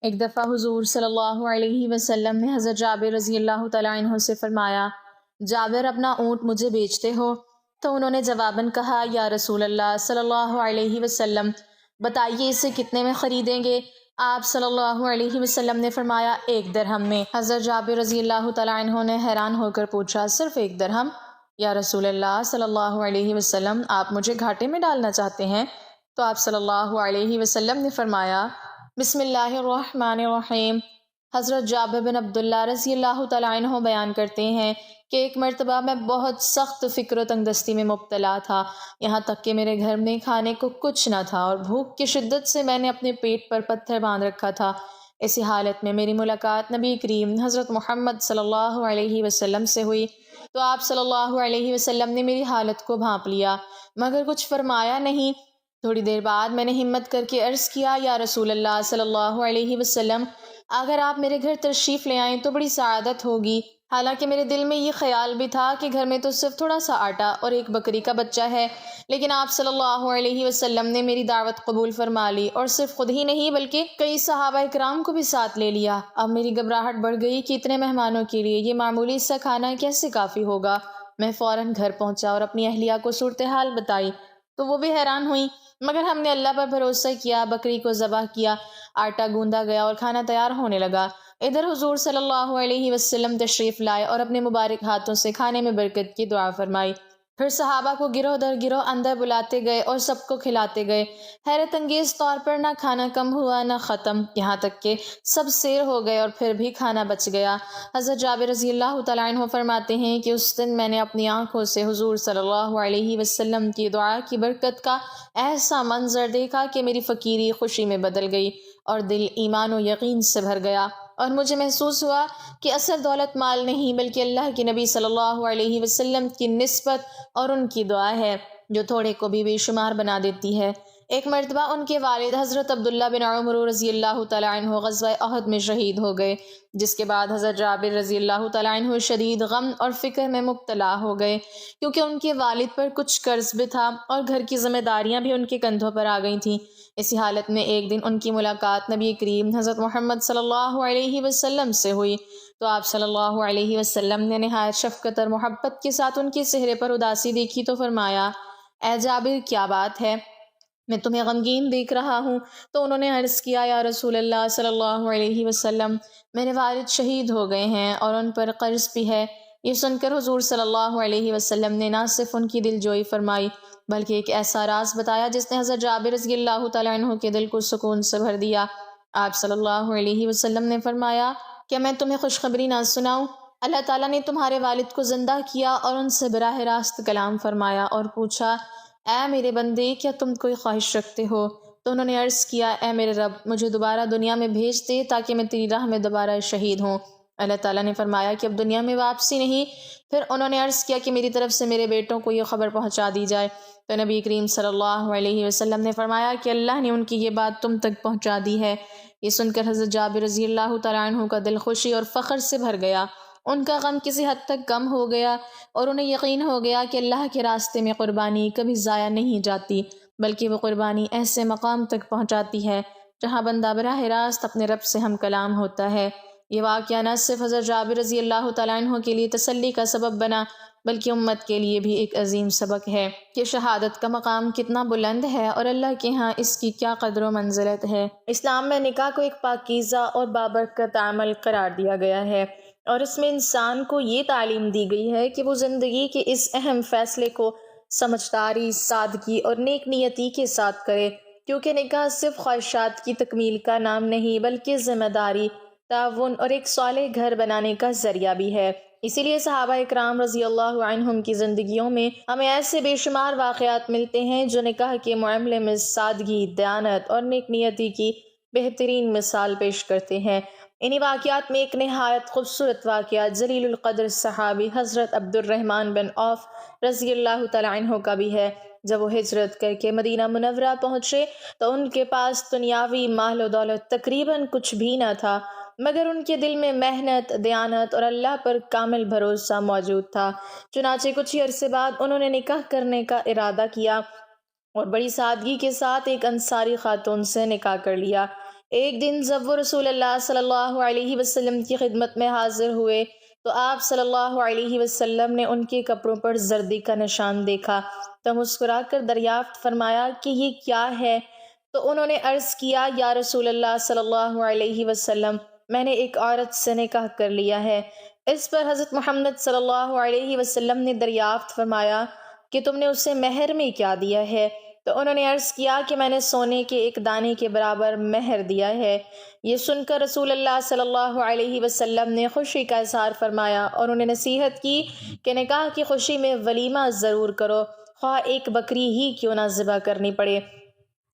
ایک دفعہ حضور صلی اللہ علیہ وسلم نے حضرت جابر رضی اللہ تعالیٰ عنہ سے فرمایا، جابر اپنا اونٹ مجھے بیچتے ہو؟ تو انہوں نے جواباً کہا، یا رسول اللہ صلی اللہ علیہ وسلم، بتائیے اسے کتنے میں خریدیں گے؟ آپ صلی اللہ علیہ وسلم نے فرمایا، 1 درہم میں۔ حضرت جابر رضی اللہ تعالیٰ عنہ نے حیران ہو کر پوچھا، صرف 1 درہم؟ یا رسول اللہ صلی اللہ علیہ وسلم، آپ مجھے گھاٹے میں ڈالنا چاہتے ہیں؟ تو آپ صلی اللہ علیہ وسلم نے فرمایا، بسم اللہ الرحمن الرحیم۔ حضرت جابر بن عبداللہ رضی اللہ تعالیٰ عنہ بیان کرتے ہیں کہ ایک مرتبہ میں بہت سخت فکر و تنگ دستی میں مبتلا تھا، یہاں تک کہ میرے گھر میں کھانے کو کچھ نہ تھا اور بھوک کی شدت سے میں نے اپنے پیٹ پر پتھر باندھ رکھا تھا۔ اسی حالت میں میری ملاقات نبی کریم حضرت محمد صلی اللہ علیہ وسلم سے ہوئی، تو آپ صلی اللہ علیہ وسلم نے میری حالت کو بھانپ لیا مگر کچھ فرمایا نہیں۔ تھوڑی دیر بعد میں نے ہمت کر کے عرض کیا، یا رسول اللہ صلی اللہ علیہ وسلم، اگر آپ میرے گھر تشریف لے آئیں تو بڑی سعادت ہوگی۔ حالانکہ میرے دل میں یہ خیال بھی تھا کہ گھر میں تو صرف تھوڑا سا آٹا اور ایک بکری کا بچہ ہے، لیکن آپ صلی اللہ علیہ وسلم نے میری دعوت قبول فرما لی اور صرف خود ہی نہیں بلکہ کئی صحابہ اکرام کو بھی ساتھ لے لیا۔ اب میری گھبراہٹ بڑھ گئی کہ اتنے مہمانوں کے لیے یہ معمولی سا کھانا کیسے کافی ہوگا۔ میں فوراً گھر پہنچا اور اپنی اہلیہ کو صورتحال بتائی تو وہ بھی حیران ہوئی، مگر ہم نے اللہ پر بھروسہ کیا، بکری کو ذبح کیا، آٹا گوندا گیا اور کھانا تیار ہونے لگا۔ ادھر حضور صلی اللہ علیہ وسلم تشریف لائے اور اپنے مبارک ہاتھوں سے کھانے میں برکت کی دعا فرمائی۔ پھر صحابہ کو گروہ در گروہ اندر بلاتے گئے اور سب کو کھلاتے گئے۔ حیرت انگیز طور پر نہ کھانا کم ہوا نہ ختم، یہاں تک کہ سب سیر ہو گئے اور پھر بھی کھانا بچ گیا۔ حضرت جابر رضی اللہ تعالیٰ عنہ فرماتے ہیں کہ اس دن میں نے اپنی آنکھوں سے حضور صلی اللہ علیہ وسلم کی دعا کی برکت کا ایسا منظر دیکھا کہ میری فقیری خوشی میں بدل گئی اور دل ایمان و یقین سے بھر گیا، اور مجھے محسوس ہوا کہ اصل دولت مال نہیں بلکہ اللہ کے نبی صلی اللہ علیہ وسلم کی نسبت اور ان کی دعا ہے، جو تھوڑے کو بھی بے شمار بنا دیتی ہے۔ ایک مرتبہ ان کے والد حضرت عبداللہ بن عمر رضی اللہ تعالیٰ عنہ غزوہ احد میں شہید ہو گئے، جس کے بعد حضرت جابر رضی اللہ تعالیٰ عنہ شدید غم اور فکر میں مبتلا ہو گئے، کیونکہ ان کے والد پر کچھ قرض بھی تھا اور گھر کی ذمہ داریاں بھی ان کے کندھوں پر آ گئی تھیں۔ اسی حالت میں ایک دن ان کی ملاقات نبی کریم حضرت محمد صلی اللہ علیہ وسلم سے ہوئی، تو آپ صلی اللہ علیہ وسلم نے نہایت شفقت اور محبت کے ساتھ ان کے چہرے پر اداسی دیکھی تو فرمایا، اے جابر، کیا بات ہے؟ میں تمہیں غمگین دیکھ رہا ہوں۔ تو انہوں نے عرض کیا، یا رسول اللہ صلی اللہ علیہ وسلم، میرے والد شہید ہو گئے ہیں اور ان پر قرض بھی ہے۔ یہ سن کر حضور صلی اللہ علیہ وسلم نے نہ صرف ان کی دل جوئی فرمائی بلکہ ایک ایسا راز بتایا جس نے حضرت جابر رضی اللہ تعالیٰ عنہ کے دل کو سکون سے بھر دیا۔ آپ صلی اللہ علیہ وسلم نے فرمایا، کیا میں تمہیں خوشخبری نہ سناؤں؟ اللہ تعالیٰ نے تمہارے والد کو زندہ کیا اور ان سے براہ راست کلام فرمایا اور پوچھا، اے میرے بندے، کیا تم کوئی خواہش رکھتے ہو؟ تو انہوں نے عرض کیا، اے میرے رب، مجھے دوبارہ دنیا میں بھیج دے تاکہ میں تیری راہ میں دوبارہ شہید ہوں۔ اللہ تعالیٰ نے فرمایا کہ اب دنیا میں واپسی نہیں۔ پھر انہوں نے عرض کیا کہ میری طرف سے میرے بیٹوں کو یہ خبر پہنچا دی جائے۔ تو نبی کریم صلی اللہ علیہ وسلم نے فرمایا کہ اللہ نے ان کی یہ بات تم تک پہنچا دی ہے۔ یہ سن کر حضرت جابر رضی اللہ تعالیٰ عنہ کا دل خوشی اور فخر سے بھر گیا، ان کا غم کسی حد تک کم ہو گیا اور انہیں یقین ہو گیا کہ اللہ کے راستے میں قربانی کبھی ضائع نہیں جاتی، بلکہ وہ قربانی ایسے مقام تک پہنچاتی ہے جہاں بندہ براہ راست اپنے رب سے ہم کلام ہوتا ہے۔ یہ واقعہ نہ صرف حضرت جابر رضی اللہ تعالیٰ عنہ کے لیے تسلی کا سبب بنا بلکہ امت کے لیے بھی ایک عظیم سبق ہے کہ شہادت کا مقام کتنا بلند ہے اور اللہ کے ہاں اس کی کیا قدر و منزلت ہے۔ اسلام میں نکاح کو ایک پاکیزہ اور بابرکت عمل قرار دیا گیا ہے، اور اس میں انسان کو یہ تعلیم دی گئی ہے کہ وہ زندگی کے اس اہم فیصلے کو سمجھداری، سادگی اور نیک نیتی کے ساتھ کرے، کیونکہ نکاح صرف خواہشات کی تکمیل کا نام نہیں بلکہ ذمہ داری، تعاون اور ایک صالح گھر بنانے کا ذریعہ بھی ہے۔ اسی لیے صحابہ اکرام رضی اللہ عنہم کی زندگیوں میں ہمیں ایسے بے شمار واقعات ملتے ہیں جو نکاح کے معاملے میں سادگی، دیانت اور نیک نیتی کی بہترین مثال پیش کرتے ہیں۔ انہی واقعات میں ایک نہایت خوبصورت واقعہ جلیل القدر صحابی حضرت عبد الرحمن بن عوف رضی اللہ تعالیٰ عنہ کا بھی ہے۔ جب وہ ہجرت کر کے مدینہ منورہ پہنچے تو ان کے پاس دنیاوی مال و دولت تقریباً کچھ بھی نہ تھا، مگر ان کے دل میں محنت، دیانت اور اللہ پر کامل بھروسہ موجود تھا۔ چنانچہ کچھ ہی عرصے بعد انہوں نے نکاح کرنے کا ارادہ کیا اور بڑی سادگی کے ساتھ ایک انصاری خاتون سے نکاح کر لیا۔ ایک دن جب وہ رسول اللہ صلی اللہ علیہ وسلم کی خدمت میں حاضر ہوئے تو آپ صلی اللہ علیہ وسلم نے ان کے کپڑوں پر زردی کا نشان دیکھا تو مسکرا کر دریافت فرمایا کہ یہ کیا ہے؟ تو انہوں نے عرض کیا، یا رسول اللہ صلی اللہ علیہ وسلم، میں نے ایک عورت سے نکاح کر لیا ہے۔ اس پر حضرت محمد صلی اللہ علیہ وسلم نے دریافت فرمایا کہ تم نے اسے مہر میں کیا دیا ہے؟ تو انہوں نے عرض کیا کہ میں نے سونے کے ایک دانے کے برابر مہر دیا ہے۔ یہ سن کر رسول اللہ صلی اللہ علیہ وسلم نے خوشی کا اظہار فرمایا اور انہیں نصیحت کی کہ نکاح کی خوشی میں ولیمہ ضرور کرو، خواہ ایک بکری ہی کیوں نہ ذبح کرنی پڑے۔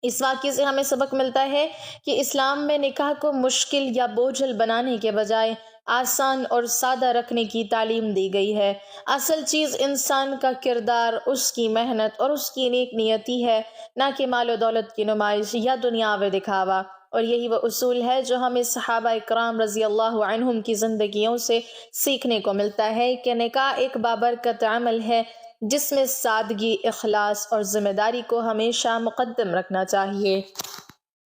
اس واقعے سے ہمیں سبق ملتا ہے کہ اسلام میں نکاح کو مشکل یا بوجھل بنانے کے بجائے آسان اور سادہ رکھنے کی تعلیم دی گئی ہے۔ اصل چیز انسان کا کردار، اس کی محنت اور اس کی نیک نیتی ہے، نہ کہ مال و دولت کی نمائش یا دنیاوی دکھاوا۔ اور یہی وہ اصول ہے جو ہمیں صحابہ اکرام رضی اللہ عنہم کی زندگیوں سے سیکھنے کو ملتا ہے کہ نکاح ایک بابرکت عمل ہے جس میں سادگی، اخلاص اور ذمہ داری کو ہمیشہ مقدم رکھنا چاہیے۔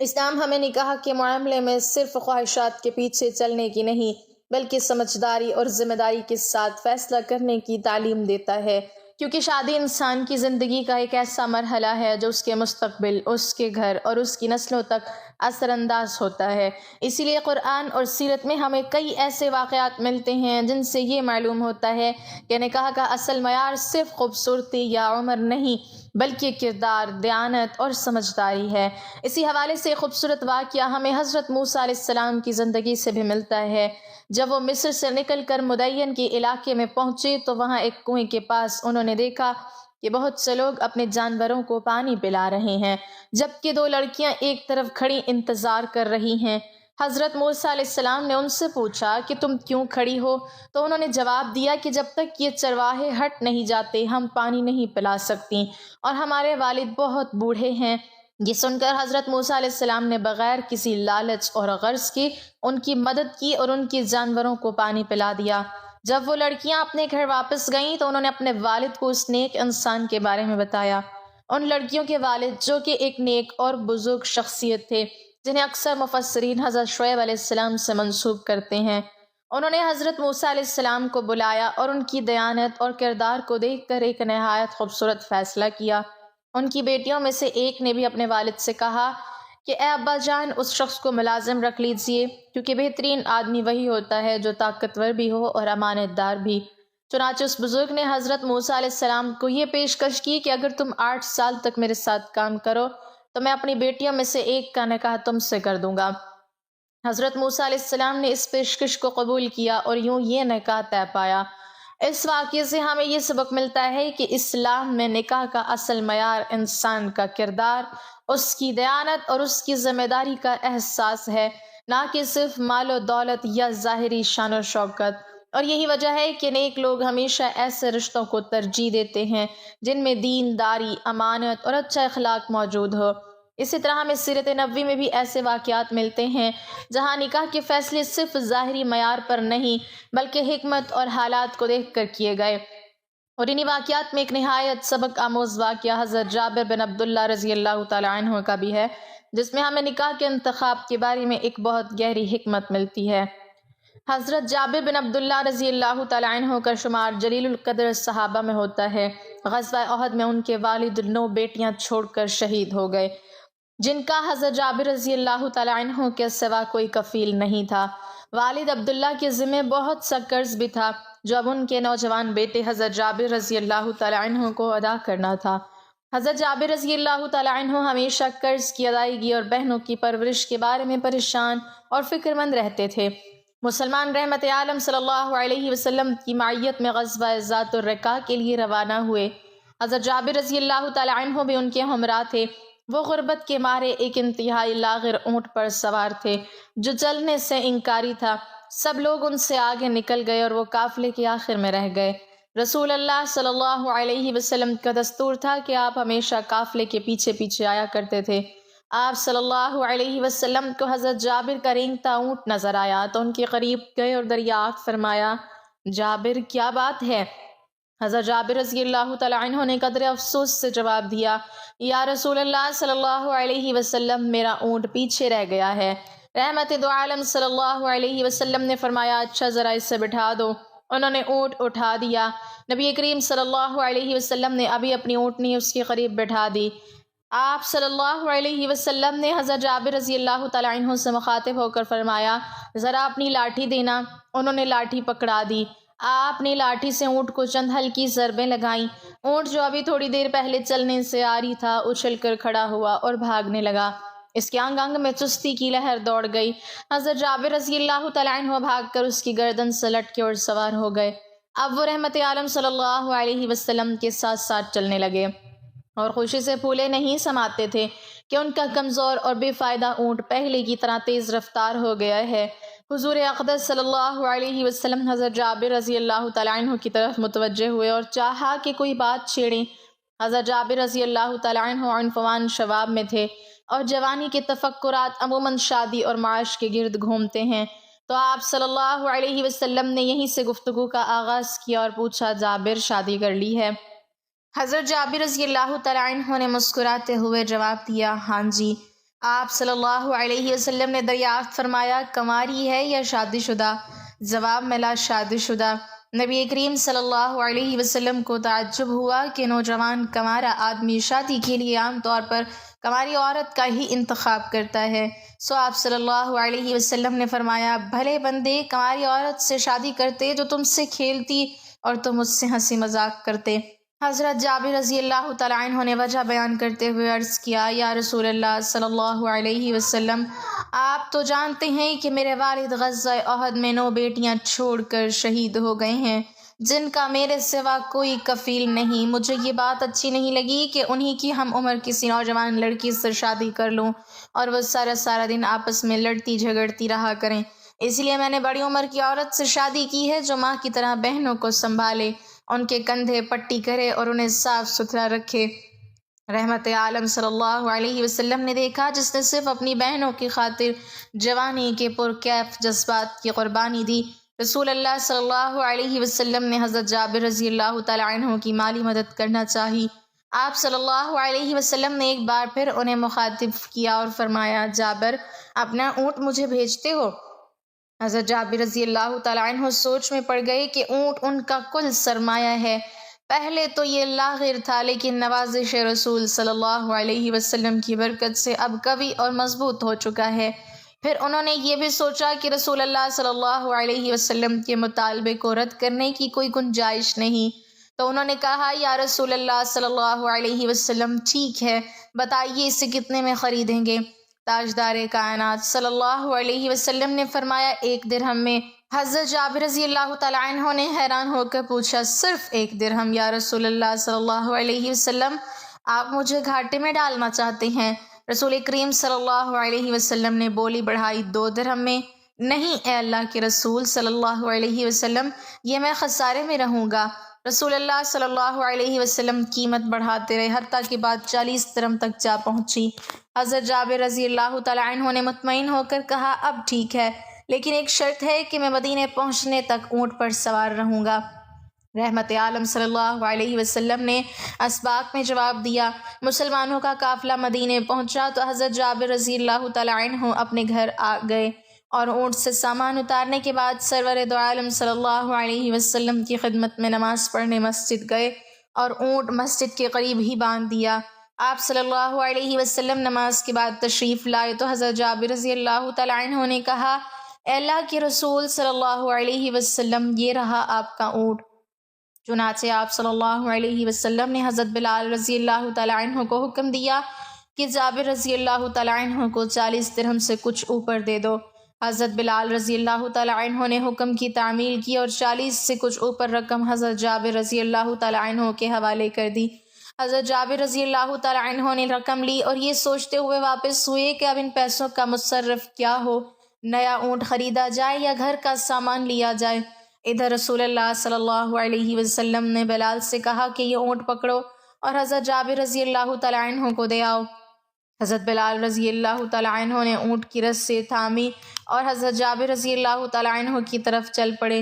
اسلام ہمیں نکاح کے معاملے میں صرف خواہشات کے پیچھے چلنے کی نہیں بلکہ سمجھداری اور ذمہ داری کے ساتھ فیصلہ کرنے کی تعلیم دیتا ہے، کیونکہ شادی انسان کی زندگی کا ایک ایسا مرحلہ ہے جو اس کے مستقبل، اس کے گھر اور اس کی نسلوں تک اثر انداز ہوتا ہے۔ اسی لیے قرآن اور سیرت میں ہمیں کئی ایسے واقعات ملتے ہیں جن سے یہ معلوم ہوتا ہے کہ نکاح کا اصل معیار صرف خوبصورتی یا عمر نہیں بلکہ کردار، دیانت اور سمجھداری ہے۔ اسی حوالے سے خوبصورت واقعہ ہمیں حضرت موسیٰ علیہ السلام کی زندگی سے بھی ملتا ہے۔ جب وہ مصر سے نکل کر مدین کے علاقے میں پہنچے تو وہاں ایک کنویں کے پاس انہوں نے دیکھا کہ بہت سے لوگ اپنے جانوروں کو پانی پلا رہے ہیں، جبکہ دو لڑکیاں ایک طرف کھڑی انتظار کر رہی ہیں۔ حضرت موسیٰ علیہ السلام نے ان سے پوچھا کہ تم کیوں کھڑی ہو؟ تو انہوں نے جواب دیا کہ جب تک یہ چرواہے ہٹ نہیں جاتے ہم پانی نہیں پلا سکتی، اور ہمارے والد بہت بوڑھے ہیں۔ یہ سن کر حضرت موسیٰ علیہ السلام نے بغیر کسی لالچ اور غرض کے ان کی مدد کی اور ان کے جانوروں کو پانی پلا دیا۔ جب وہ لڑکیاں اپنے گھر واپس گئیں تو انہوں نے اپنے والد کو اس نیک انسان کے بارے میں بتایا۔ ان لڑکیوں کے والد جو کہ ایک نیک اور بزرگ شخصیت تھے جنہیں اکثر مفسرین حضرت شعیب علیہ السلام سے منسوب کرتے ہیں، انہوں نے حضرت موسیٰ علیہ السلام کو بلایا اور ان کی دیانت اور کردار کو دیکھ کر ایک نہایت خوبصورت فیصلہ کیا۔ ان کی بیٹیوں میں سے ایک نے بھی اپنے والد سے کہا کہ اے ابا جان، اس شخص کو ملازم رکھ لیجئے، کیونکہ بہترین آدمی وہی ہوتا ہے جو طاقتور بھی ہو اور امانت دار بھی۔ چنانچہ اس بزرگ نے حضرت موسیٰ علیہ السلام کو یہ پیشکش کی کہ اگر تم 8 سال تک میرے ساتھ کام کرو تو میں اپنی بیٹیوں میں سے ایک کا نکاح تم سے کر دوں گا۔ حضرت موسیٰ علیہ السلام نے اس پیشکش کو قبول کیا اور یوں یہ نکاح طے پایا۔ اس واقعے سے ہمیں یہ سبق ملتا ہے کہ اسلام میں نکاح کا اصل معیار انسان کا کردار، اس کی دیانت اور اس کی ذمہ داری کا احساس ہے، نہ کہ صرف مال و دولت یا ظاہری شان و شوکت۔ اور یہی وجہ ہے کہ نیک لوگ ہمیشہ ایسے رشتوں کو ترجیح دیتے ہیں جن میں دین داری، امانت اور اچھا اخلاق موجود ہو۔ اسی طرح ہمیں سیرت نبوی میں بھی ایسے واقعات ملتے ہیں جہاں نکاح کے فیصلے صرف ظاہری معیار پر نہیں بلکہ حکمت اور حالات کو دیکھ کر کیے گئے۔ اور انہی واقعات میں ایک نہایت سبق آموز واقعہ حضرت جابر بن عبداللہ رضی اللہ تعالیٰ عنہ کا بھی ہے، جس میں ہمیں نکاح کے انتخاب کے بارے میں ایک بہت گہری حکمت ملتی ہے۔ حضرت جابر بن عبداللہ رضی اللہ تعالیٰ عنہ کا شمار جلیل القدر صحابہ میں ہوتا ہے۔ غزوہ احد میں ان کے والد 9 بیٹیاں چھوڑ کر شہید ہو گئے، جن کا حضرت جابر رضی اللہ تعالیٰ عنہ کے سوا کوئی کفیل نہیں تھا۔ والد عبداللہ کے ذمہ بہت سا قرض بھی تھا جو اب ان کے نوجوان بیٹے حضرت جابر رضی اللہ تعالیٰ عنہ کو ادا کرنا تھا۔ حضرت جابر رضی اللہ تعالیٰ عنہ ہمیشہ قرض کی ادائیگی اور بہنوں کی پرورش کے بارے میں پریشان اور فکر مند رہتے تھے۔ مسلمان رحمت عالم صلی اللہ علیہ وسلم کی معیت میں غزوہ ذات الرقاع کے لیے روانہ ہوئے۔ حضرت جابر رضی اللہ تعالیٰ عنہ بھی ان کے ہمراہ تھے۔ وہ غربت کے مارے ایک انتہائی لاغر اونٹ پر سوار تھے جو چلنے سے انکاری تھا۔ سب لوگ ان سے آگے نکل گئے اور وہ قافلے کے آخر میں رہ گئے۔ رسول اللہ صلی اللہ علیہ وسلم کا دستور تھا کہ آپ ہمیشہ قافلے کے پیچھے پیچھے آیا کرتے تھے۔ آپ صلی اللہ علیہ وسلم کو حضرت جابر کا رینگتا اونٹ نظر آیا تو ان کے قریب گئے اور دریافت فرمایا، جابر کیا بات ہے؟ حضرت جابر رضی اللہ تعالیٰ عنہ نے قدر افسوس سے جواب دیا، یا رسول اللہ صلی اللہ علیہ وسلم، میرا اونٹ پیچھے رہ گیا ہے۔ رحمت دو عالم صلی اللہ علیہ وسلم نے فرمایا، اچھا ذرا اسے بٹھا دو۔ انہوں نے اونٹ اٹھا دیا۔ نبی کریم صلی اللہ علیہ وسلم نے ابھی اپنی اونٹنی اس کے قریب بٹھا دی۔ آپ صلی اللہ علیہ وسلم نے حضرت جابر رضی اللہ تعالیٰ عنہ سے مخاطب ہو کر فرمایا، ذرا اپنی لاٹھی دینا۔ انہوں نے لاٹھی پکڑا دی۔ آپ نے لاٹھی سے اونٹ کو چند ہلکی ضربیں لگائیں۔ اونٹ جو ابھی تھوڑی دیر پہلے چلنے سے آ رہی تھا اچھل کر کھڑا ہوا اور بھاگنے لگا۔ اس کے انگ انگ میں چستی کی لہر دوڑ گئی۔ حضرت جابر رضی اللہ تعالیٰ عنہ بھاگ کر اس کی گردن سے لٹ کے اور سوار ہو گئے۔ اب وہ رحمت عالم صلی اللہ علیہ وسلم کے ساتھ ساتھ چلنے لگے اور خوشی سے پھولے نہیں سماتے تھے کہ ان کا کمزور اور بے فائدہ اونٹ پہلے کی طرح تیز رفتار ہو گیا ہے۔ حضور اقدس صلی اللہ علیہ وسلم حضرت جابر رضی اللہ تعالیٰ عنہ کی طرف متوجہ ہوئے اور چاہا کہ کوئی بات چھیڑیں۔ حضرت جابر رضی اللہ تعالیٰ عنہ عنفوان شباب میں تھے اور جوانی کے تفکرات عموماً شادی اور معاش کے گرد گھومتے ہیں، تو آپ صلی اللہ علیہ وسلم نے یہیں سے گفتگو کا آغاز کیا اور پوچھا، جابر شادی کر لی ہے؟ حضرت جابر رضی اللہ تعالیٰ عنہ نے مسکراتے ہوئے جواب دیا، ہاں جی۔ آپ صلی اللہ علیہ وسلم نے دریافت فرمایا، کنواری ہے یا شادی شدہ؟ جواب ملا، شادی شدہ۔ نبی کریم صلی اللہ علیہ وسلم کو تعجب ہوا کہ نوجوان کنوارا آدمی شادی کے لیے عام طور پر کنواری عورت کا ہی انتخاب کرتا ہے، سو آپ صلی اللہ علیہ وسلم نے فرمایا، بھلے بندے، کنواری عورت سے شادی کرتے جو تم سے کھیلتی اور تم مجھ سے ہنسی مذاق کرتے۔ حضرت جابر رضی اللہ تعالیٰ عنہ نے وجہ بیان کرتے ہوئے عرض کیا، یا رسول اللہ صلی اللہ علیہ وسلم، آپ تو جانتے ہیں کہ میرے والد غزوہ احد میں 9 بیٹیاں چھوڑ کر شہید ہو گئے ہیں، جن کا میرے سوا کوئی کفیل نہیں۔ مجھے یہ بات اچھی نہیں لگی کہ انہی کی ہم عمر کسی نوجوان لڑکی سے شادی کر لوں اور وہ سارا دن آپس میں لڑتی جھگڑتی رہا کریں، اس لیے میں نے بڑی عمر کی عورت سے شادی کی ہے جو ماں کی طرح بہنوں کو سنبھالے، ان کے کندھے پٹی کرے اور انہیں صاف ستھرا رکھے۔ رحمت عالم صلی اللہ علیہ وسلم نے دیکھا، جس نے صرف اپنی بہنوں کی خاطر جوانی کے پرکیف جذبات کی قربانی دی۔ رسول اللہ صلی اللہ علیہ وسلم نے حضرت جابر رضی اللہ تعالیٰ عنہ کی مالی مدد کرنا چاہی۔ آپ صلی اللہ علیہ وسلم نے ایک بار پھر انہیں مخاطب کیا اور فرمایا، جابر، اپنا اونٹ مجھے بھیجتے ہو؟ حضرت جابر رضی اللہ تعالیٰ عنہ سوچ میں پڑ گئے کہ اونٹ ان کا کل سرمایہ ہے۔ پہلے تو یہ لاغر تھا، لیکن نوازش رسول صلی اللہ علیہ وسلم کی برکت سے اب قوی اور مضبوط ہو چکا ہے۔ پھر انہوں نے یہ بھی سوچا کہ رسول اللہ صلی اللہ علیہ وسلم کے مطالبے کو رد کرنے کی کوئی گنجائش نہیں، تو انہوں نے کہا، یا رسول اللہ صلی اللہ علیہ وسلم، ٹھیک ہے، بتائیے اسے کتنے میں خریدیں گے؟ تاجدار کائنات صلی اللہ علیہ وسلم نے فرمایا، 1 درہم میں۔ حضرت جابر رضی اللہ تعالیٰ عنہ نے حیران ہو کر پوچھا، صرف 1 درہم یا رسول اللہ صلی اللہ علیہ وسلم؟ آپ مجھے گھاٹے میں ڈالنا چاہتے ہیں؟ رسول کریم صلی اللہ علیہ وسلم نے بولی بڑھائی، 2 درہم میں؟ نہیں اے اللہ کے رسول صلی اللہ علیہ وسلم، یہ میں خسارے میں رہوں گا۔ رسول اللہ صلی اللہ علیہ وسلم قیمت بڑھاتے رہے، حتیٰ کہ بات 40 درہم تک جا پہنچی۔ حضرت جابر رضی اللہ تعالیٰ عنہ نے مطمئن ہو کر کہا، اب ٹھیک ہے، لیکن ایک شرط ہے کہ میں مدینے پہنچنے تک اونٹ پر سوار رہوں گا۔ رحمت عالم صلی اللہ علیہ وسلم نے اسباق میں جواب دیا۔ مسلمانوں کا قافلہ مدینے پہنچا تو حضرت جابر رضی اللہ تعالیٰ عنہ اپنے گھر آ گئے اور اونٹ سے سامان اتارنے کے بعد سرور دو عالم صلی اللہ علیہ وسلم کی خدمت میں نماز پڑھنے مسجد گئے اور اونٹ مسجد کے قریب ہی باندھ دیا۔ آپ صلی اللہ علیہ وسلم نماز کے بعد تشریف لائے تو حضرت جابر رضی اللہ تعالیٰ عنہ نے کہا، اے اللہ کے رسول صلی اللہ علیہ وسلم، یہ رہا آپ کا اونٹ۔ چنانچہ آپ صلی اللہ علیہ وسلم نے حضرت بلال رضی اللہ تعالیٰ عنہ کو حکم دیا کہ جابر رضی اللہ تعالیٰ عنہ کو 40 درہم سے کچھ اوپر دے دو۔ حضرت بلال رضی اللہ تعالیٰ عنہ نے حکم کی تعمیل کی اور 40 سے کچھ اوپر رقم حضرت جابر رضی اللہ تعالیٰ عنہ کے حوالے کر دی۔ حضرت جابر رضی اللہ تعالیٰ عنہ نے رقم لی اور یہ سوچتے ہوئے واپس ہوئے کہ اب ان پیسوں کا متصرف کیا ہو، نیا اونٹ خریدا جائے یا گھر کا سامان لیا جائے۔ ادھر رسول اللہ صلی اللہ علیہ وسلم نے بلال سے کہا کہ یہ اونٹ پکڑو اور حضرت جابر رضی اللہ تعالیٰ عنہ کو دے آؤ۔ حضرت بلال رضی اللہ تعالیٰ عنہ نے اونٹ کی رس سے تھامی اور حضرت جابر رضی اللہ تعالیٰ عنہ کی طرف چل پڑے۔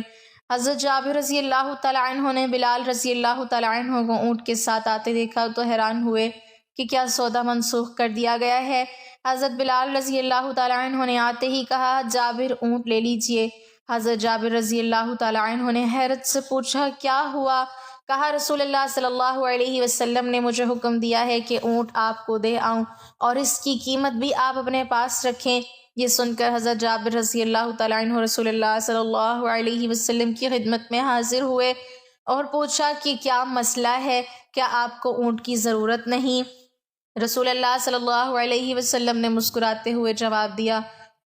حضرت جابر رضی اللہ تعالیٰ عنہ نے بلال رضی اللہ تعالیٰ عنہ کو اونٹ کے ساتھ آتے دیکھا تو حیران ہوئے کہ کیا سودا منسوخ کر دیا گیا ہے۔ حضرت بلال رضی اللہ تعالیٰ عنہ نے آتے ہی کہا جابر اونٹ لے لیجئے۔ حضرت جابر رضی اللہ تعالیٰ عنہ نے حیرت سے پوچھا کیا ہوا؟ کہا رسول اللہ صلی اللہ علیہ وسلم نے مجھے حکم دیا ہے کہ اونٹ آپ کو دے آؤں اور اس کی قیمت بھی آپ اپنے پاس رکھیں۔ یہ سن کر حضرت جابر رضی اللہ تعالیٰ عنہ رسول اللہ صلی اللہ علیہ وسلم کی خدمت میں حاضر ہوئے اور پوچھا کہ کیا مسئلہ ہے، کیا آپ کو اونٹ کی ضرورت نہیں؟ رسول اللہ صلی اللہ علیہ وسلم نے مسکراتے ہوئے جواب دیا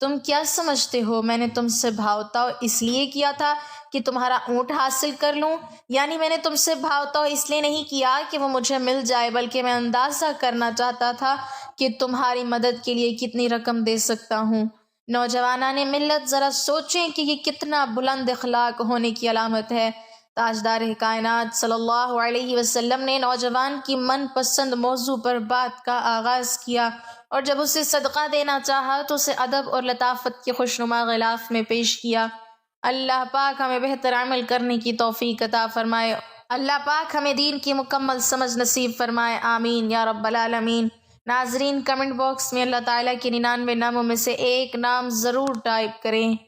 تم کیا سمجھتے ہو، میں نے تم سے بھاؤتاؤ اس لیے کیا تھا کہ تمہارا اونٹ حاصل کر لوں، یعنی میں نے تم سے بھاؤتاؤ اس لیے نہیں کیا کہ وہ مجھے مل جائے، بلکہ میں اندازہ کرنا چاہتا تھا کہ تمہاری مدد کے لیے کتنی رقم دے سکتا ہوں۔ نوجوانان ملت ذرا سوچیں کہ یہ کتنا بلند اخلاق ہونے کی علامت ہے۔ تاجدار کائنات صلی اللہ علیہ وسلم نے نوجوان کی من پسند موضوع پر بات کا آغاز کیا اور جب اسے صدقہ دینا چاہا تو اسے ادب اور لطافت کے خوشنما غلاف میں پیش کیا۔ اللہ پاک ہمیں بہتر عمل کرنے کی توفیق عطا فرمائے۔ اللہ پاک ہمیں دین کی مکمل سمجھ نصیب فرمائے، آمین یا رب العالمین۔ ناظرین کمنٹ باکس میں اللہ تعالیٰ کے 99 ناموں میں سے ایک نام ضرور ٹائپ کریں۔